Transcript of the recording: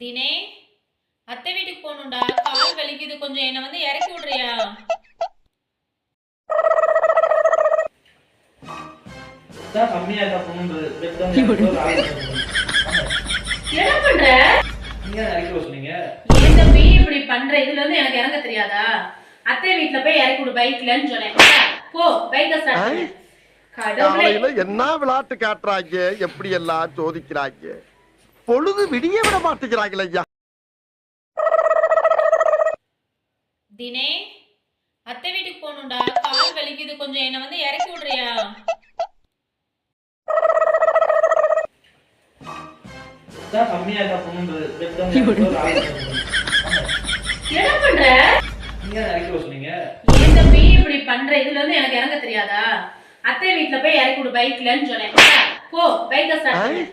தினே அத்தை வீட்டுக்கு போகணும்டா. கால் வலிக்குது, கொஞ்சம் என்ன வந்து இறக்கி விடுறியா? கம்மியா என்ன பண்ற? சொன்னீங்க ஏன் தம்பி இப்படி பண்ற? இதுல இருந்து எனக்கு இறங்க தெரியாதா? அத்தை வீட்டுல போய் இறக்கி விடு பைக்லன்னு சொன்னேன். போ பைக்க ஸ்டார்ட் பண்ணு. காலையில என்ன விளையாட்டு காட்டுறாங்க, எப்படி எல்லாம் சோதிக்கிறாங்க. பொழுது விடிய விட மாட்டேங்கிறாங்களே ஐயா. தினே அத்தை வீட்டுக்கு போகணும்டா. கால் வலிக்குது, கொஞ்சம் என்ன வந்து இறக்கி விடுறியா? கம்மியா என்ன பண்ற? சொன்னீங்க ஏன் தம்பி இப்படி பண்ற? இதுல இருந்து எனக்கு இறங்க தெரியாதா? அத்தை வீட்டுல போய் இறக்கி விடு பைக்லன்னு சொன்னேன். போ பைக்க ஸ்டார்ட் பண்ணு.